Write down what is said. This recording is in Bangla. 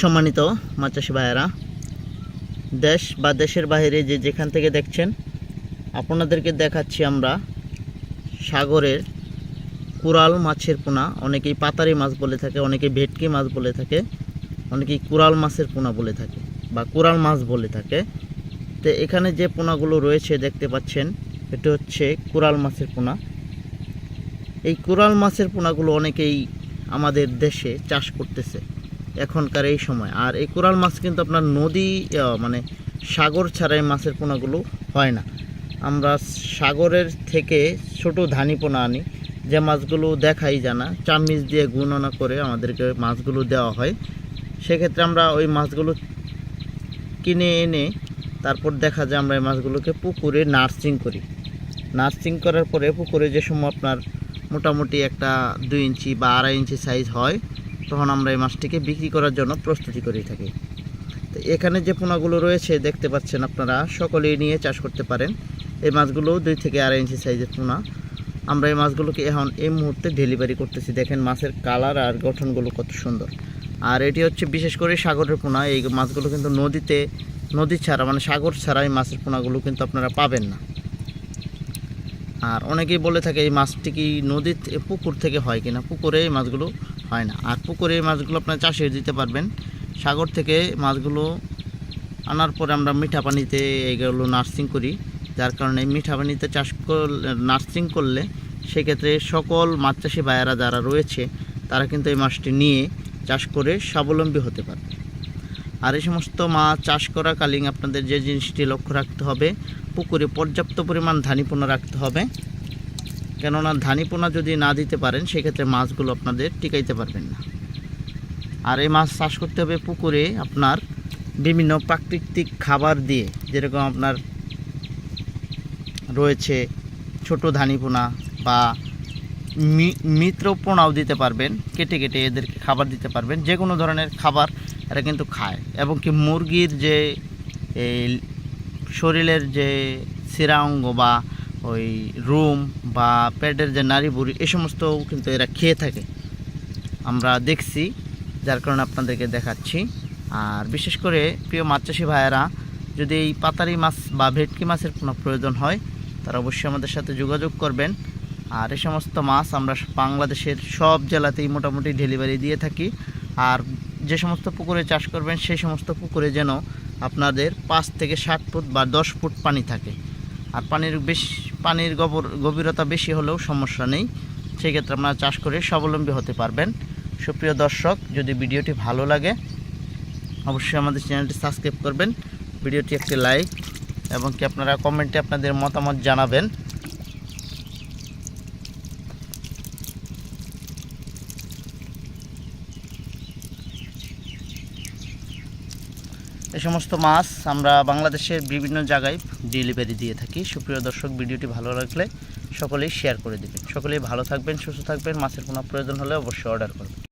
সম্মানিত মাছ চাষি ভাইয়েরা, দেশ বা দেশের বাইরে যে যেখান থেকে দেখছেন, আপনাদেরকে দেখাচ্ছি আমরা সাগরের কোরাল মাছের পোনা। অনেকেই পাতারি মাছ বলে থাকে, অনেকেই ভেটকি মাছ বলে থাকে, অনেকেই কোরাল মাছের পোনা বলে থাকে বা কোরাল মাছ বলে থাকে। তো এখানে যে পোনাগুলো রয়েছে দেখতে পাচ্ছেন, এটা হচ্ছে কোরাল মাছের পোনা। এই কোরাল মাছের পোনাগুলো অনেকেই আমাদের দেশে চাষ করতেছে এখনকার এই সময়। আর এই কোরাল মাছ কিন্তু আপনার নদী মানে সাগর ছাড়াই মাছের পোনাগুলো হয় না। আমরা সাগরের থেকে ছোট ধানি পোনা আনি, যে মাছগুলো দেখাই জানা, চামিচ দিয়ে গুণনা করে আমাদেরকে মাছগুলো দেওয়া হয়। সেক্ষেত্রে আমরা ওই মাছগুলো কিনে এনে তারপর দেখা যায় আমরা এই মাছগুলোকে পুকুরে নার্সিং করি। নার্সিং করার পরে পুকুরে যে সময় আপনার মোটামুটি একটা 2 ইঞ্চি বা 2.5 ইঞ্চি সাইজ হয়, তখন আমরা এই মাছটিকে বিক্রি করার জন্য প্রস্তুতি করে থাকি। তো এখানে যে পোনাগুলো রয়েছে দেখতে পাচ্ছেন, আপনারা সকলেই নিয়ে চাষ করতে পারেন। এই মাছগুলো 2 থেকে 2.5 ইঞ্চি সাইজের পোনা। আমরা এই মাছগুলোকে এখন এই মুহূর্তে ডেলিভারি করতেছি। দেখেন মাছের কালার আর গঠনগুলো কত সুন্দর। আর এটি হচ্ছে বিশেষ করে সাগরের পোনা। এই মাছগুলো কিন্তু নদী ছাড়া মানে সাগর ছাড়া এই মাছের পোনাগুলো কিন্তু আপনারা পাবেন না। আর অনেকেই বলে থাকে এই মাছটি কি পুকুর থেকে হয় কিনা। পুকুরে এই মাছগুলো হয় না। আর পুকুরে এই মাছগুলো আপনারা চাষে দিতে পারবেন। সাগর থেকে মাছগুলো আনার পরে আমরা মিঠা পানিতে এইগুলো নার্সিং করি, যার কারণে মিঠা পানিতে নার্সিং করলে সেক্ষেত্রে সকল মাছ চাষি ভাইয়েরা যারা রয়েছে তারা কিন্তু এই মাছটি নিয়ে চাষ করে স্বাবলম্বী হতে পারে। আর এই সমস্ত মাছ চাষ করাকালীন আপনাদের যে জিনিসটি লক্ষ্য রাখতে হবে, পুকুরে পর্যাপ্ত পরিমাণ ধানি পোনা রাখতে হবে। কেননা ধানি পোনা যদি না দিতে পারেন সেক্ষেত্রে মাছগুলো আপনাদের টিকাইতে পারবেন না। আর এই মাছ চাষ করতে হবে পুকুরে আপনার বিভিন্ন প্রাকৃতিক খাবার দিয়ে, যেরকম আপনার রয়েছে ছোট ধানি পোনা বা মিত্র পোনাও দিতে পারবেন। কেটে কেটে এদেরকে খাবার দিতে পারবেন। যে কোনো ধরনের খাবার এরা কিন্তু খায়। এবং কি মুরগির যে শরীরের যে শিরা অঙ্গ বা ওই রুম বা পেটের যে নাড়ি বুড়ি, এ সমস্তও কিন্তু এরা খেয়ে থাকে, আমরা দেখছি, যার কারণে আপনাদেরকে দেখাচ্ছি। আর বিশেষ করে প্রিয় মাছ চাষি ভাইয়েরা, যদি এই পাতারি মাছ বা ভেটকি মাছের কোনো প্রয়োজন হয় তারা অবশ্যই আমাদের সাথে যোগাযোগ করবেন। আর এই সমস্ত মাছ আমরা বাংলাদেশের সব জেলাতেই মোটামুটি ডেলিভারি দিয়ে থাকি। আর যে সমস্ত পুকুরে চাষ করবেন সেই সমস্ত পুকুরে যেন আপনাদের 5 থেকে 7 ফুট বা 10 ফুট পানি থাকে। আর পানির গভীরতা বেশি হলেও সমস্যা নেই, সেক্ষেত্রে আপনারা চাষ করে স্বাবলম্বী হতে পারবেন। সুপ্রিয় দর্শক, যদি ভিডিওটি ভালো লাগে অবশ্যই আমাদের চ্যানেলটি সাবস্ক্রাইব করবেন, ভিডিওটি একটি লাইক এবং কি আপনারা কমেন্টে আপনাদের মতামত জানাবেন। এই সমস্ত মাছ আমরা বাংলাদেশের বিভিন্ন জায়গায় ডেলিভারি দিয়ে থাকি। সুপ্রিয় দর্শক, ভিডিওটি ভালো লাগলে সকলেই শেয়ার করে দেবেন। সকলেই ভালো থাকবেন, সুস্থ থাকবেন। মাছের কোনো প্রয়োজন হলে অবশ্যই অর্ডার করবেন।